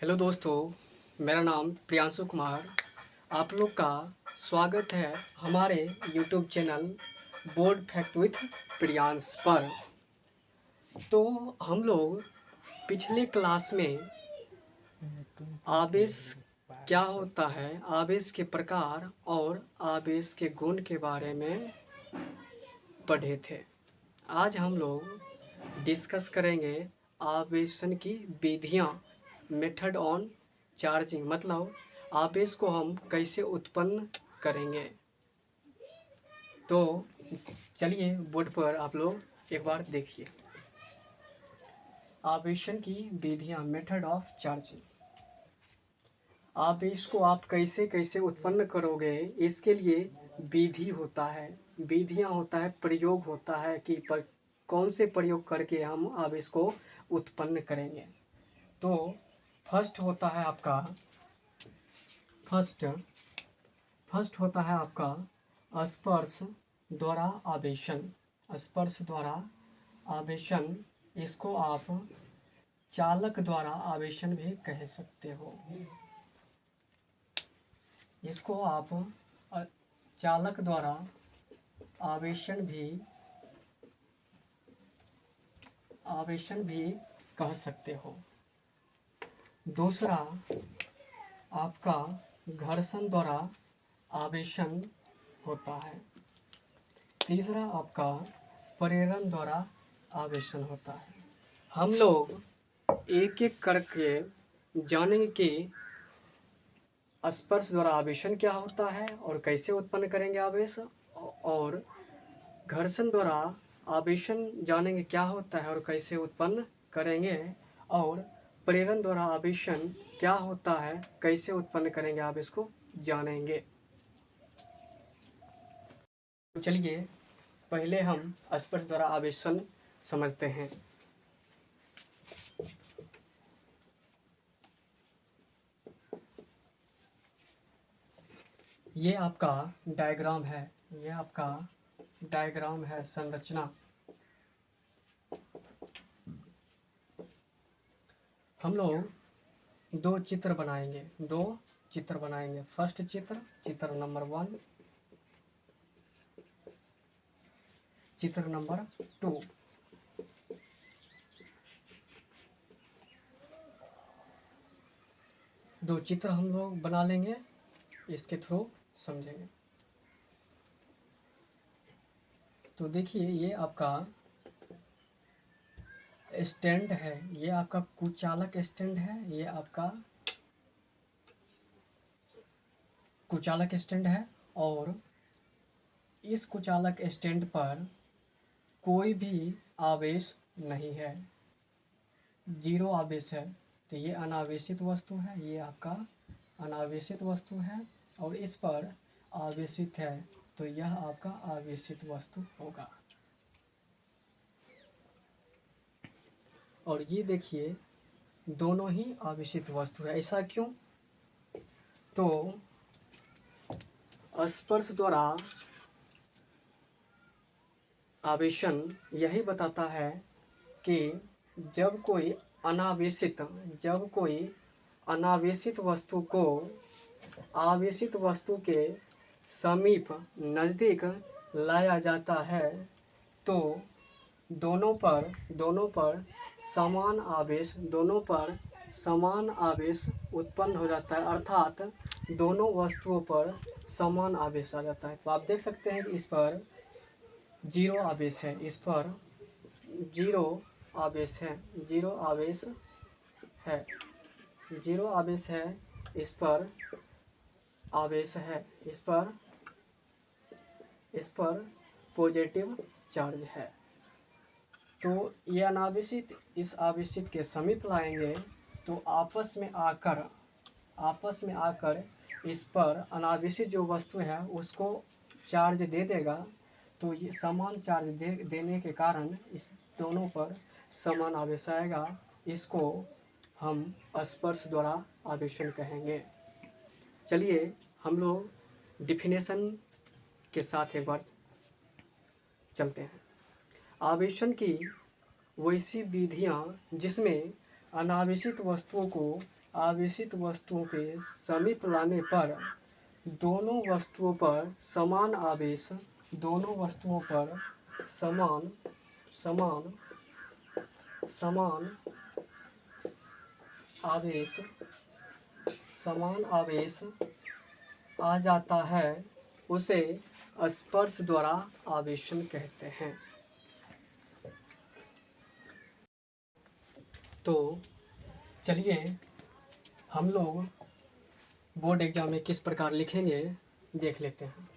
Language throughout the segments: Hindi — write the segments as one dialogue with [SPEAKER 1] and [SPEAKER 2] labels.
[SPEAKER 1] हेलो दोस्तों, मेरा नाम प्रियांशु कुमार। आप लोग का स्वागत है हमारे YouTube channel board fact with Priyansh पर। तो हम लोग पिछले क्लास में आवेश क्या होता है, आवेश के प्रकार और आवेश के गुण के बारे में पढ़े थे। आज हम लोग डिस्कस करेंगे आवेशन की विधियाँ, मेथड ऑन चार्जिंग, मतलब आवेश को हम कैसे उत्पन्न करेंगे। तो चलिए बोर्ड पर आप लोग एक बार देखिए। आवेशन की विधियाँ, मेथड ऑफ चार्जिंग। आवेश को आप कैसे कैसे उत्पन्न करोगे, इसके लिए विधि होता है, विधियाँ होता है, प्रयोग होता है कि कौन से प्रयोग करके हम आवेश को उत्पन्न करेंगे। तो फर्स्ट होता है आपका फर्स्ट होता है आपका स्पर्श द्वारा आवेशन। स्पर्श द्वारा आवेशन, इसको आप चालक द्वारा आवेशन भी कह सकते हो। इसको आप चालक द्वारा आवेशन भी कह सकते हो। दूसरा आपका घर्षण द्वारा आवेशन होता है। तीसरा आपका प्रेरण द्वारा आवेशन होता है। हम लोग एक एक करके जानेंगे कि स्पर्श द्वारा आवेशन क्या होता है और कैसे उत्पन्न करेंगे आवेश, और घर्षण द्वारा आवेशन जानेंगे क्या होता है और कैसे उत्पन्न करेंगे, और प्रेरण द्वारा आवेशन क्या होता है, कैसे उत्पन्न करेंगे आवेश को जानेंगे। तो चलिए पहले हम स्पर्श द्वारा आवेशन समझते हैं। ये आपका डायग्राम है, ये आपका डायग्राम है, संरचना। हम लोग दो चित्र बनाएंगे। फर्स्ट चित्र नंबर 1, चित्र नंबर 2। दो चित्र हम लोग बना लेंगे, इसके थ्रू समझेंगे। तो देखिए ये आपका स्टैंड है, ये आपका कुचालक स्टैंड है, ये आपका कुचालक स्टैंड है, और इस कुचालक स्टैंड पर कोई भी आवेश नहीं है, जीरो आवेश है। तो ये अनावेशित वस्तु है, ये आपका अनावेशित वस्तु है, और इस पर आवेशित है, तो यह आपका आवेशित वस्तु होगा। और ये देखिए दोनों ही आवेशित वस्तु है। ऐसा क्यों? तो स्पर्श द्वारा आवेशन यही बताता है कि जब कोई अनावेशित वस्तु को आवेशित वस्तु के समीप नज़दीक लाया जाता है, तो दोनों पर समान आवेश उत्पन्न हो जाता है, अर्थात दोनों वस्तुओं पर समान आवेश आ जाता है। तो आप देख सकते हैं कि इस पर जीरो आवेश है, इस पर जीरो आवेश है, जीरो आवेश है, इस पर आवेश है, इस पर पॉजिटिव चार्ज है। तो ये अनावेशित इस आवेशित के समीप लाएंगे, तो आपस में आकर इस पर अनावेशित जो वस्तु है उसको चार्ज दे देगा। तो ये समान चार्ज देने के कारण इस दोनों पर समान आवेश आएगा। इसको हम स्पर्श द्वारा आवेशन कहेंगे। चलिए हम लोग डिफिनेशन के साथ एक बार चलते हैं। आवेशन की वैसी विधियाँ जिसमें अनावेशित वस्तुओं को आवेशित वस्तुओं के समीप लाने पर दोनों वस्तुओं पर समान आवेश, दोनों वस्तुओं पर समान समान समान आवेश समान आवेश आ जाता है, उसे स्पर्श द्वारा आवेशन कहते हैं। तो चलिए हम लोग बोर्ड एग्जाम में किस प्रकार लिखेंगे देख लेते हैं।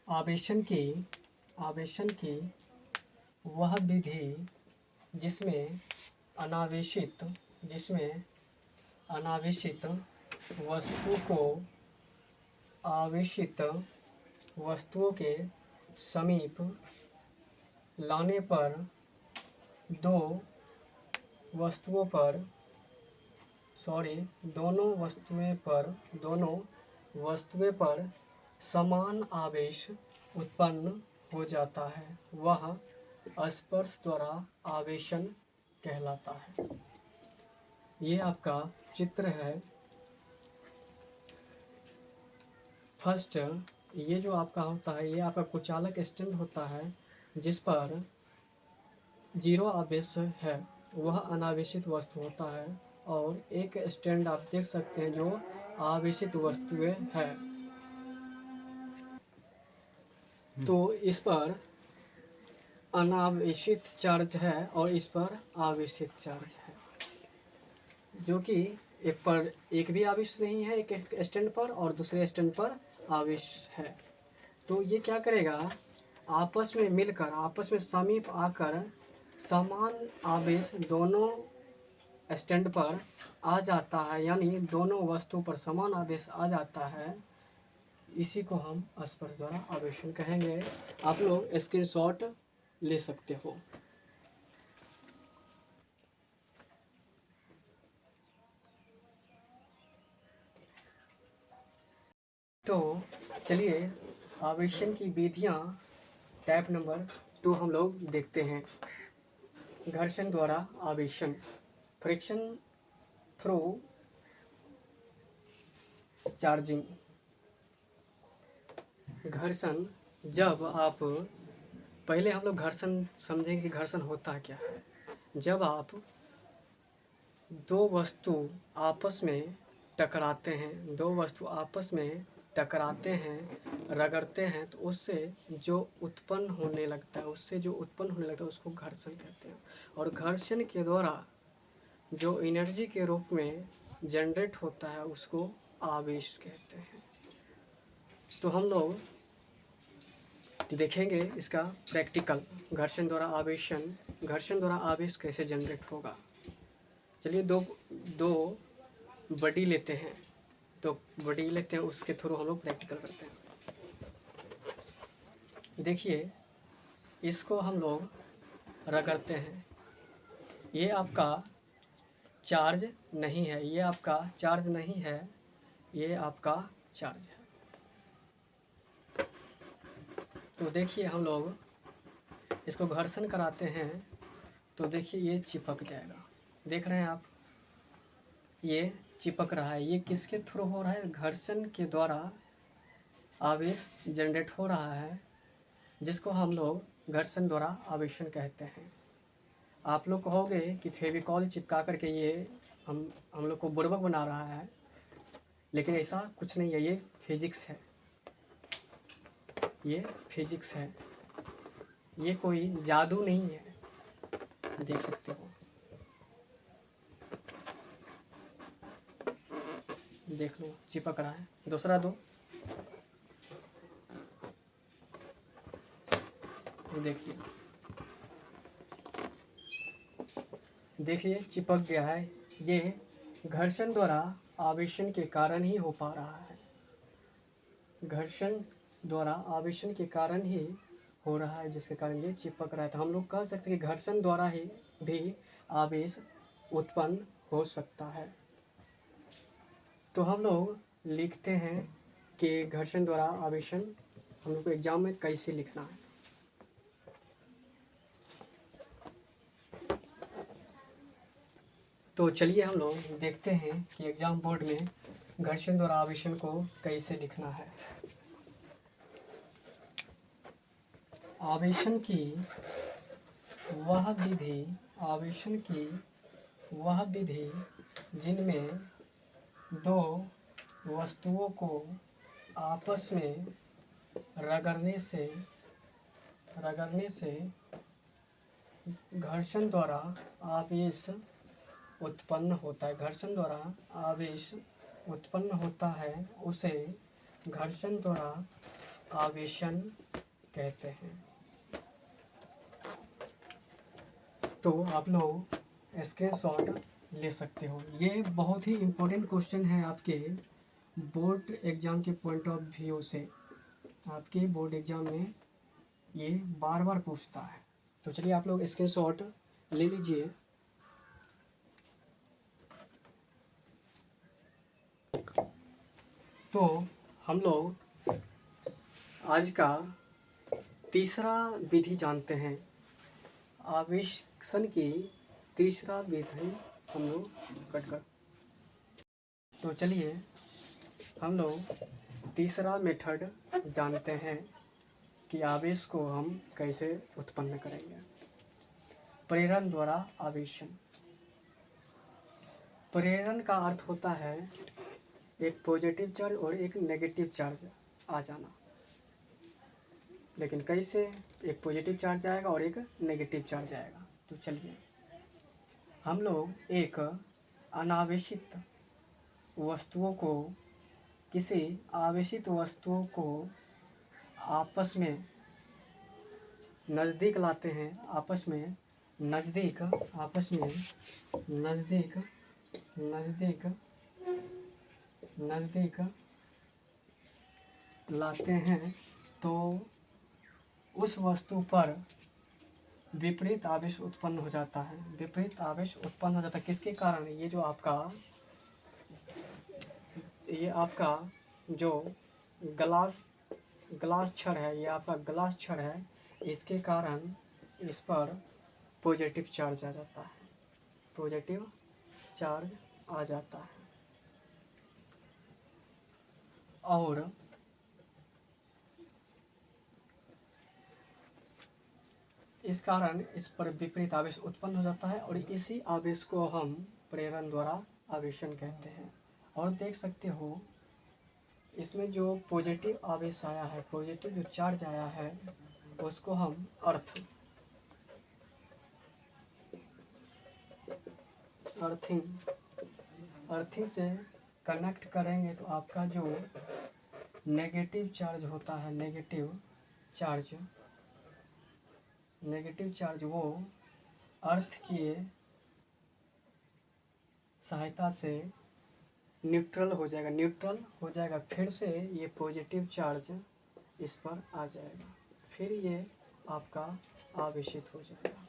[SPEAKER 1] आवेशन की वह विधि जिसमें अनावेशित वस्तु को आवेशित वस्तुओं के समीप लाने पर दोनों वस्तुएं पर समान आवेश उत्पन्न हो जाता है, वह स्पर्श द्वारा आवेशन कहलाता है। ये आपका चित्र है। फर्स्ट, ये जो आपका होता है, ये आपका कुचालक स्टैंड होता है जिस पर जीरो आवेश है, वह अनावेशित वस्तु होता है। और एक स्टैंड आप देख सकते हैं जो आवेशित वस्तुएं है। तो इस पर अनावेशित चार्ज है और इस पर आवेशित चार्ज है, जो कि एक भी आवेश नहीं है एक स्टैंड पर और दूसरे स्टैंड पर आवेश है। तो ये क्या करेगा, आपस में मिलकर, आपस में समीप आकर समान आवेश दोनों स्टैंड पर आ जाता है, यानी दोनों वस्तु पर समान आवेश आ जाता है। इसी को हम स्पर्श द्वारा आवेशन कहेंगे। आप लोग स्क्रीनशॉट ले सकते हो। तो चलिए आवेशन की विधियां टाइप नंबर 2 हम लोग देखते हैं। घर्षण द्वारा आवेशन, फ्रिक्शन थ्रू चार्जिंग। घर्षण, जब आप पहले हम लोग घर्षण समझेंगे कि घर्षण होता क्या है। जब आप दो वस्तु आपस में टकराते हैं, रगड़ते हैं, तो उससे जो उत्पन्न होने लगता है उसको घर्षण कहते हैं। और घर्षण के द्वारा जो एनर्जी के रूप में जनरेट होता है उसको आवेश कहते हैं। तो हम लोग देखेंगे इसका प्रैक्टिकल, घर्षण द्वारा आवेश कैसे जनरेट होगा। चलिए दो बडी लेते हैं, उसके थ्रू हम लोग प्रैक्टिकल करते हैं। देखिए इसको हम लोग रगड़ते हैं। ये आपका चार्ज नहीं है, ये आपका चार्ज है। तो देखिए हम लोग इसको घर्षण कराते हैं तो देखिए ये चिपक जाएगा। देख रहे हैं आप, ये चिपक रहा है। ये किसके थ्रू हो रहा है, घर्षण के द्वारा आवेश जनरेट हो रहा है, जिसको हम लोग घर्षण द्वारा आवेशन कहते हैं। आप लोग कहोगे कि फेविकॉल चिपका करके ये हम लोग को बुड़बक बना रहा है, लेकिन ऐसा कुछ नहीं है। ये फिजिक्स है, ये कोई जादू नहीं है। देख सकते हो, देख लो चिपक रहा है। दूसरा दो, देखिए चिपक गया है। ये घर्षण द्वारा आवेशन के कारण ही हो पा रहा है, घर्षण द्वारा आवेशन के कारण ही हो रहा है, जिसके कारण ये चिपक रहा है। तो हम लोग कह सकते हैं कि घर्षण द्वारा ही भी आवेश उत्पन्न हो सकता है। तो हम लोग लिखते हैं कि घर्षण द्वारा आवेशन हम लोग को एग्जाम में कैसे लिखना है। तो चलिए हम लोग देखते हैं कि एग्जाम बोर्ड में घर्षण द्वारा आवेशन को कैसे लिखना है। आवेशन की वह विधि जिनमें दो वस्तुओं को आपस में रगड़ने से घर्षण द्वारा आवेश उत्पन्न होता है उसे घर्षण द्वारा आवेशन कहते हैं। तो आप लोग स्क्रीनशॉट ले सकते हो। ये बहुत ही इम्पोर्टेंट क्वेश्चन है आपके बोर्ड एग्ज़ाम के पॉइंट ऑफ व्यू से। आपके बोर्ड एग्ज़ाम में ये बार बार पूछता है। तो चलिए आप लोग स्क्रीनशॉट ले लीजिए। तो हम लोग आज का तीसरा विधि जानते हैं। आवेशन की तीसरा विधि हम लोग कर तो चलिए हम लोग तीसरा मेथड जानते हैं कि आवेश को हम कैसे उत्पन्न करेंगे। प्रेरण द्वारा आवेशन। प्रेरण का अर्थ होता है एक पॉजिटिव चार्ज और एक नेगेटिव चार्ज आ जाना। लेकिन कैसे? एक पॉजिटिव चार्ज आएगा और एक नेगेटिव चार्ज आएगा। तो चलिए हम लोग एक अनावेशित वस्तुओं को किसी आवेशित वस्तुओं को आपस में नज़दीक लाते हैं। आपस में नज़दीक लाते हैं तो उस वस्तु पर विपरीत आवेश उत्पन्न हो जाता है। किसके कारण? ये आपका जो ग्लास छड़ है, ये आपका ग्लास छड़ है, इसके कारण इस पर पॉजिटिव चार्ज आ जाता है। और इस कारण इस पर विपरीत आवेश उत्पन्न हो जाता है और इसी आवेश को हम प्रेरण द्वारा आवेशन कहते हैं। और देख सकते हो इसमें जो पॉजिटिव आवेश आया है, पॉजिटिव जो चार्ज आया है, उसको हम अर्थिंग से कनेक्ट करेंगे तो आपका जो नेगेटिव चार्ज होता है, नेगेटिव चार्ज वो अर्थ की सहायता से न्यूट्रल हो जाएगा। फिर से ये पॉजिटिव चार्ज इस पर आ जाएगा, फिर ये आपका आवेशित हो जाएगा।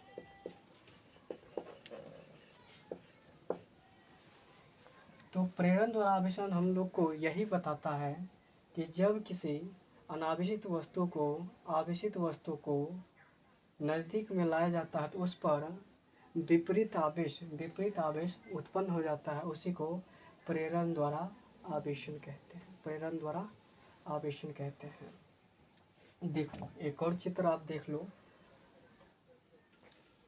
[SPEAKER 1] तो प्रेरण द्वारा आवेशन हम लोग को यही बताता है कि जब किसी अनावेशित वस्तु को आवेशित वस्तु को नज़दीक में लाया जाता है तो उस पर विपरीत आवेश उत्पन्न हो जाता है। उसी को प्रेरण द्वारा आवेशन कहते हैं। देखो एक और चित्र आप देख लो।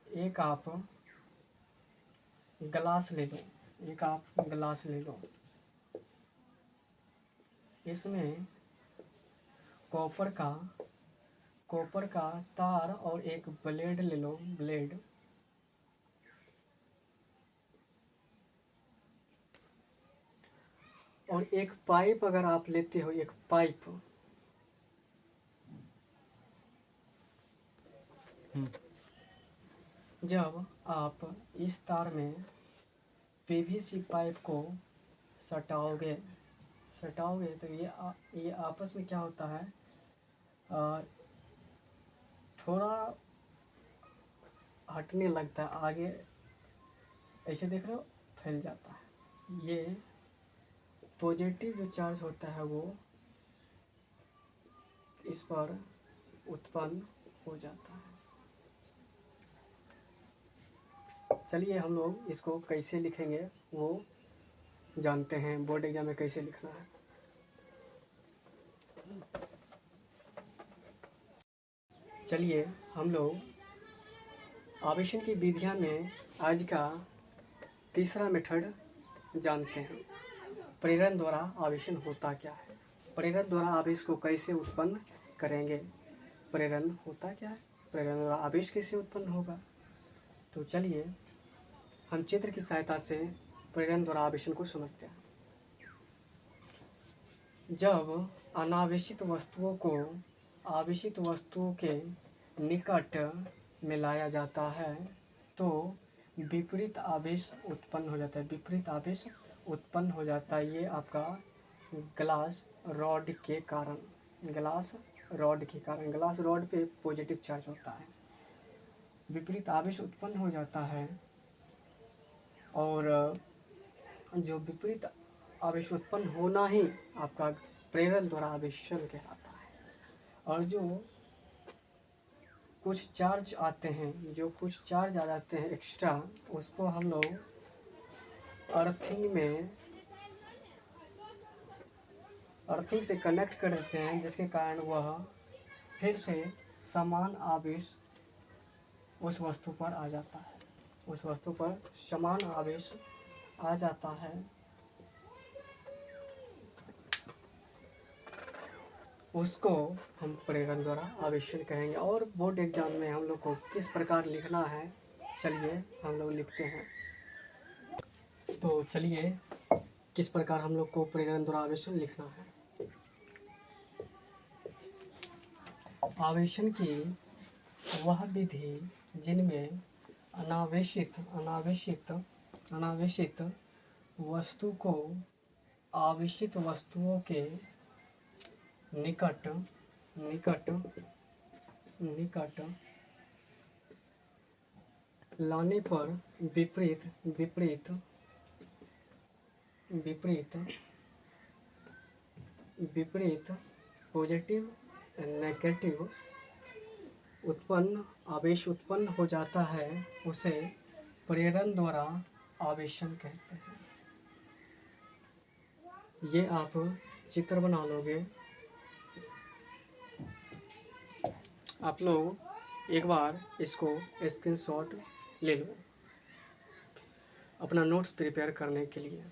[SPEAKER 1] एक आप ग्लास ले लो। इसमें कॉपर का तार और एक ब्लेड ले लो। और एक पाइप अगर आप लेते हो, एक पाइप, जब आप इस तार में पीवीसी पाइप को सटाओगे तो ये आपस में क्या होता है, थोड़ा हटने लगता है आगे, ऐसे देख रहे हो, फैल जाता है। ये पॉजिटिव जो चार्ज होता है वो इस पर उत्पन्न हो जाता है। चलिए हम लोग इसको कैसे लिखेंगे वो जानते हैं, बोर्ड एग्जाम में कैसे लिखना है। चलिए हम लोग आवेशन की विधियां में आज का तीसरा मेथड जानते हैं। प्रेरण द्वारा आवेशन होता क्या है, प्रेरण द्वारा आवेश को कैसे उत्पन्न करेंगे, प्रेरण होता क्या है, प्रेरण द्वारा आवेश कैसे उत्पन्न होगा। तो चलिए हम चित्र की सहायता से प्रेरण द्वारा आवेशन को समझते हैं। जब अनावेशित वस्तुओं को आवेशित वस्तुओं के निकट मिलाया जाता है तो विपरीत आवेश उत्पन्न हो जाता है, विपरीत आवेश उत्पन्न हो जाता है। ये आपका ग्लास रॉड के कारण, ग्लास रॉड के कारण, ग्लास रॉड पे पॉजिटिव चार्ज होता है, विपरीत आवेश उत्पन्न हो जाता है। और जो विपरीत आवेश उत्पन्न होना ही आपका प्रेरण द्वारा आवेशन कहलाता है। और जो कुछ चार्ज आते हैं, जो कुछ चार्ज आ जाते हैं एक्स्ट्रा, उसको हम लोग अर्थिंग से कनेक्ट कर देते हैं, जिसके कारण वह फिर से समान आवेश उस वस्तु पर आ जाता है, उस वस्तु पर समान आवेश आ जाता है। उसको हम प्रेरण द्वारा आवेशन कहेंगे। और बोर्ड एग्जाम में हम लोग को किस प्रकार लिखना है, चलिए हम लोग लिखते हैं। तो चलिए किस प्रकार हम लोग को प्रेरण द्वारा आवेशन लिखना है। आवेशन की वह विधि जिनमें अनावेशित वस्तु को आवेशित वस्तुओं के निकट लाने पर विपरीत पॉजिटिव नेगेटिव आवेश उत्पन्न हो जाता है, उसे प्रेरण द्वारा आवेशन कहते हैं। ये आप चित्र बना लोगे। आप लोग एक बार इसको स्क्रीनशॉट ले लो अपना नोट्स प्रिपेयर करने के लिए।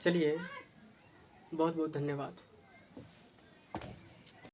[SPEAKER 1] चलिए बहुत बहुत धन्यवाद।